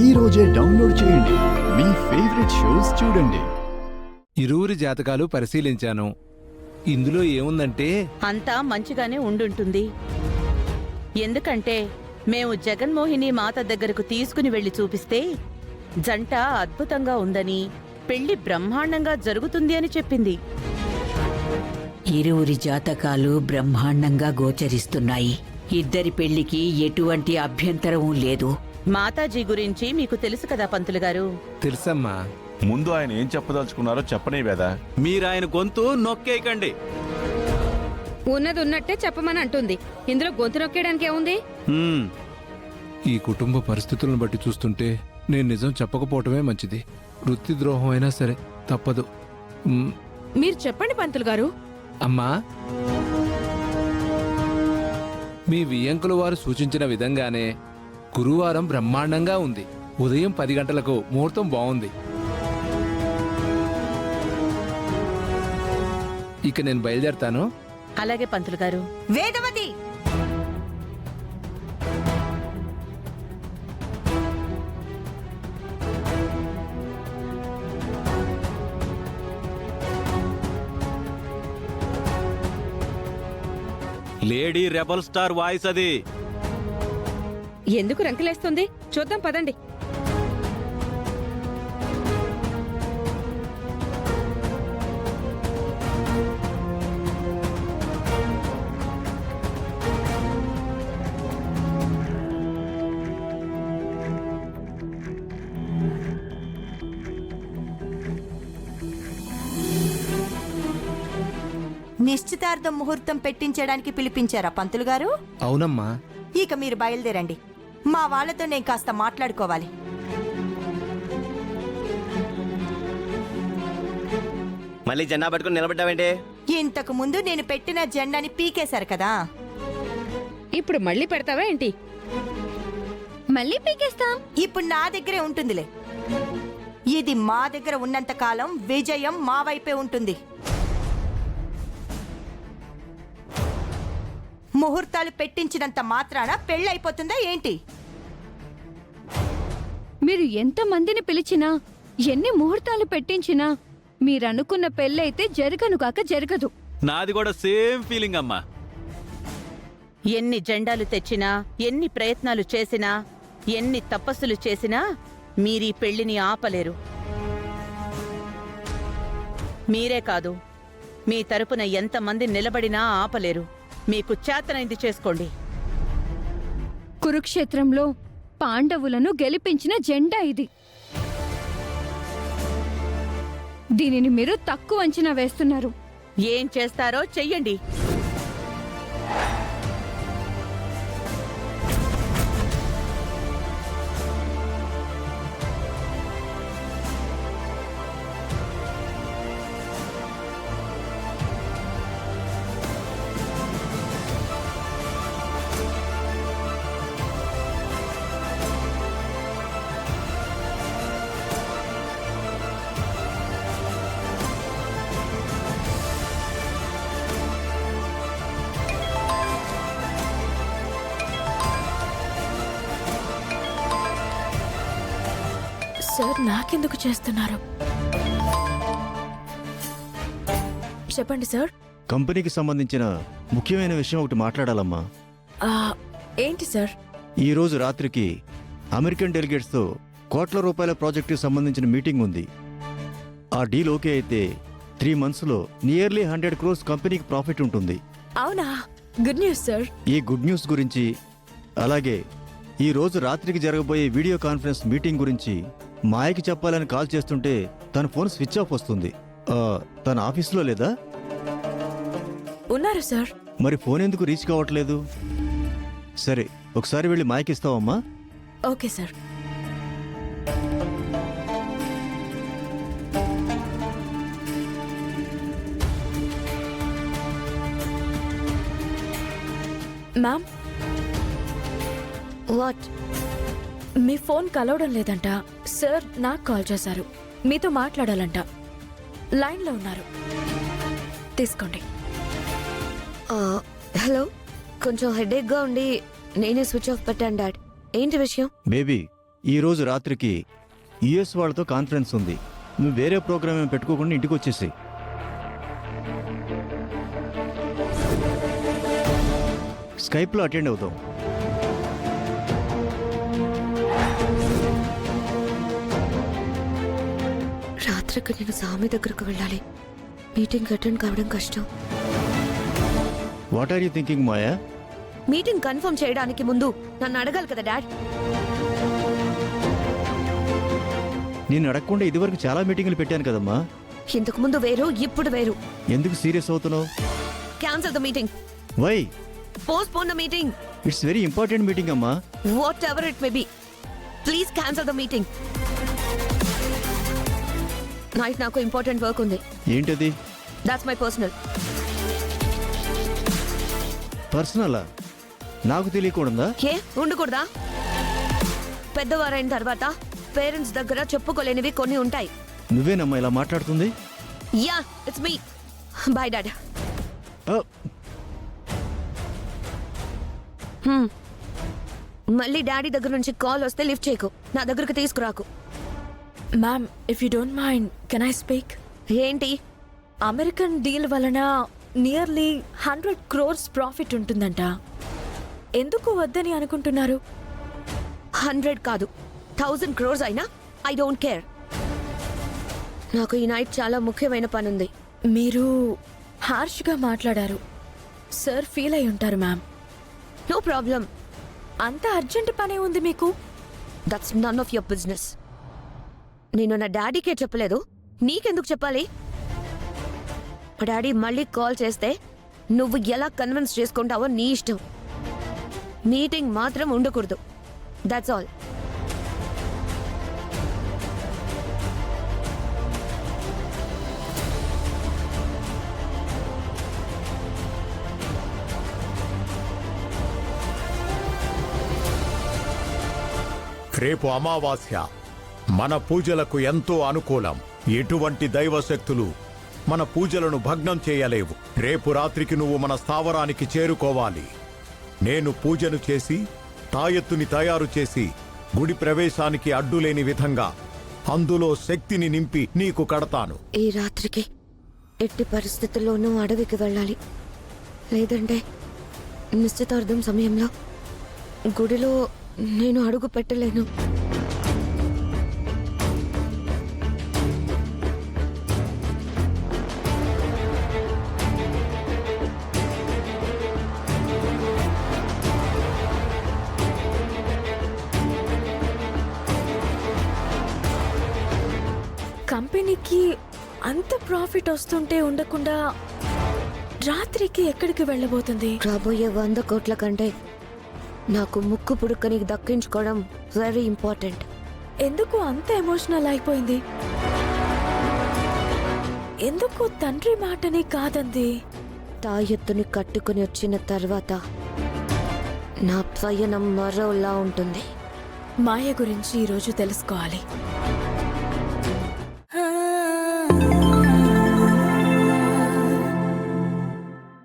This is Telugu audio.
ఈ రోజే డౌన్లోడ్ చేయండి. మీ ఫేవరెట్ షోస్ చూడండి. ఇరువురి జాతకాలు పరిశీలించాను. ఇందులో ఏముందంటే అంతా మంచిగానే ఉండుంటుంది. ఎందుకంటే మేము జగన్మోహిని మాత దగ్గరకు తీసుకుని వెళ్లి చూపిస్తే జంట అద్భుతంగా ఉందని, పెళ్లి బ్రహ్మాండంగా జరుగుతుంది అని చెప్పింది. ఇరువురి జాతకాలు బ్రహ్మాండంగా గోచరిస్తున్నాయి. ఇద్దరి పెళ్లికి ఎటువంటి అభ్యంతరం లేదు. మాతాజీ గురించి మీకు తెలుసు కదా పంతులు గారు. తెలుసమ్మా. ముందు ఆయన ఏం చెప్పదలుచుకున్నారో చెప్పనే వేదా. మీరాయన గొంతు నొక్కేయకండి. ఉన్నది ఉన్నట్టే చెప్పమని అంటుంది. ఇందులో గొంతు నొక్కేయడానికి ఏముంది? ఈ కుటుంబ పరిస్థితులను బట్టి చూస్తుంటే నేను నిజం చెప్పకపోవటమే మంచిది. వృత్తి ద్రోహం అయినా సరే తప్పదు. మీరు చెప్పండి పంతులు గారు. అమ్మా, మీ వియ్యంకుల వారు సూచించిన విధంగానే గురువారం బ్రహ్మాండంగా ఉంది. ఉదయం 10 గంటలకు ముహూర్తం బాగుంది. ఇక నేను బయలుదేరతాను. అలాగే పంతులు గారు. Vedavathi, lady rebel star voice అది. ఎందుకు రంకెలేస్తుంది? చూద్దాం పదండి. నిశ్చితార్థం ముహూర్తం పెట్టించడానికి పిలిపించారా పంతులు గారు? అవునమ్మా. ఇక మీరు బయలుదేరండి. మా వాళ్ళతో నేను కాస్త మాట్లాడుకోవాలి. మళ్ళీ జెండా పట్టుకుని నిలబడ్డావేంటి? ఇంతకు ముందు నేను పెట్టిన జెండాని పీకేశారు కదా. ఇప్పుడు మళ్ళీ పెడతావా ఏంటి? మళ్ళీ పీకేస్తాం. ఇప్పుడు నా దగ్గరే ఉంటుందిలే. ఇది మా దగ్గర ఉన్నంత కాలం విజయం మా వైపే ఉంటుంది. ముహూర్తాలు పెట్టించినంత మాత్రాన పెళ్ళైపోతుందా ఏంటి? మీరు ఎంత మందిని పిలిచినా, ఎన్ని ముహూర్తాలు పెట్టించినా మీరనుకున్న పెళ్ళైతే జరగను కాక జరగదు. నాది కూడా సేమ్ ఫీలింగ్ అమ్మా. ఎన్ని జెండాలు తెచ్చినా, ఎన్ని ప్రయత్నాలు చేసినా, ఎన్ని తపస్సులు చేసినా మీరీ పెళ్లిని ఆపలేరు. మీరే కాదు, మీ తరపున ఎంతమంది నిలబడినా ఆపలేరు. మీకు చేతనైంది చేసుకోండి. కురుక్షేత్రంలో పాండవులను గెలిపించిన జెండా ఇది. దీనిని మీరు తక్కువ అంచనా వేస్తున్నారు. ఏం చేస్తారో చెయ్యండి. సార్, నాకెందుకు చేస్తున్నారు? చెప్పండి సార్. కంపెనీకి సంబంధించిన ముఖ్యమైన విషయం ఒకటి మాట్లాడాలమ్మా. ఏంటి సార్? ఈరోజు రాత్రికి అమెరికన్ డెలిగేట్స్తో కోట్ల రూపాయల ప్రాజెక్టుకి సంబంధించిన మీటింగ్ ఉంది. ఆ డీల్ ఓకే అయితే 3 monthsలో నియర్లీ 100 crores కంపెనీకి ప్రాఫిట్ ఉంటుంది. అవునా? Good news sir. ఈ గుడ్ న్యూస్ గురించి, అలాగే ఈ రోజు రాత్రికి జరగబోయే వీడియో కాన్ఫరెన్స్ మీటింగ్ గురించి మాయకి చెప్పాలని కాల్ చేస్తుంటే తన ఫోన్ స్విచ్ ఆఫ్ వస్తుంది. తన ఆఫీస్లో లేదా? ఉన్నారు సార్. మరి ఫోన్ ఎందుకు రీచ్ కావట్లేదు? సరే, ఒకసారి వెళ్ళి మాయకి ఇస్తావమ్మా? Okay sir. Ma'am, what? మీ ఫోన్ కలవడం లేదంట. సార్ నాకు కాల్ చేశారు. మీతో మాట్లాడాలంట. లైన్లో ఉన్నారు. తీసుకోండి. హలో, కొంచెం హెడేక్గా ఉండి నేనే స్విచ్ ఆఫ్ పెట్టాను డాడ్. ఏంటి విషయం? బేబీ, ఈ రోజు రాత్రికి యుఎస్ వాళ్ళతో కాన్ఫరెన్స్ ఉంది. నువ్వు వేరే ప్రోగ్రామ్ ఏం పెట్టుకోకుండా ఇంటికి వచ్చేసి. స్కైప్లో అటెండ్ అవుతాం. రాత్రికి నేను సామి దగ్గరకు వెళ్ళాలి. మీటింగ్ అటెండ్ కావడం కష్టం. What are you thinking Maya? Meeting confirm చేయడానికి ముందు నన్ను అడగాలి కదా డాడ్. నేను అడగకుండా ఇదివరకు చాలా మీటింగులు పెట్టాను కదమ్మా. ఇంతకు ముందు వేరు, ఇప్పుడు వేరు. ఎందుకు సీరియస్ అవుతున్నావు? Cancel the meeting. Why? Postpone the meeting. It's very important meeting అమ్మా. Whatever it may be, please cancel the meeting. Night నాకు ఇంపార్టెంట్ వర్క్ ఉంది. ఏంటది? That's my personal. పర్సనలా? నాకు తెలియకూడదా? ఏ ఉండకూడదా? పెద్దవారైన తర్వాత పేరెంట్స్ దగ్గర చెప్పుకోలేనివి కొన్ని ఉంటాయి. నువ్వేనమ్మా ఇలా మాట్లాడుతుంది? Yeah, it's me. Bye dad. మళ్ళీ డాడీ దగ్గర నుంచి కాల్ వస్తే లిఫ్ట్ చేయకు, నా దగ్గరకు తీసుకురాకు. Ma'am, if you don't mind, can I speak? ఏంటి? అమెరికన్ డీల్ వలన నియర్లీ 100 crores ప్రాఫిట్ ఉంటుందంట. ఎందుకు వద్దని అనుకుంటున్నారు? 100 కాదు, 1000 crores అయినా ఐ డోంట్ కేర్. నాకు ఈ నైట్ చాలా ముఖ్యమైన పని ఉంది. మీరు హార్ష్గా మాట్లాడారు. సార్ ఫీల్ అయి ఉంటారు మ్యామ్. No problem. అంత అర్జెంట్ పనే ఉంది మీకు? That's none of your business. నేను నా డాడీకే చెప్పలేదు, నీకెందుకు చెప్పాలి? మా డాడీ మళ్ళీ కాల్ చేస్తే నువ్వు ఎలా కన్విన్స్ చేసుకుంటావో నీ ఇష్టం. మీటింగ్ మాత్రం ఉండకూడదు. That's all. రేపు అమావాస్య మన పూజలకు ఎంతో అనుకూలం. ఎటువంటి దైవశక్తులు మన పూజలను భగ్నం చేయలేవు. రేపు రాత్రికి నువ్వు మన స్థావరానికి చేరుకోవాలి. నేను పూజను చేసి తాయెత్తుని తయారు చేసి గుడి ప్రవేశానికి అడ్డులేని విధంగా అందులో శక్తిని నింపి నీకు కడతాను. ఈ రాత్రికి ఎట్టి పరిస్థితుల్లోనూ అడవికి వెళ్ళాలి. లేదంటే నిశ్చితార్థం సమయంలో గుడిలో నేను అడుగు పెట్టలేను. కంపెనీకి అంత ప్రాఫిట్ వస్తుంటే ఉండకుండా రాత్రికి ఎక్కడికి వెళ్ళబోతుంది? రాబోయే 100 కోట్ల కంటే నాకు ముక్కు పుడుకని దక్కించుకోవడం వెరీ ఇంపార్టెంట్. ఎందుకు అంత ఎమోషనల్ అయిపోయింది? ఎందుకు తండ్రి మాటని కాదంది? తాయెత్తుని కట్టుకుని వచ్చిన తర్వాత నా పయనం మరోలా ఉంటుంది. మాయ గురించి ఈరోజు తెలుసుకోవాలి.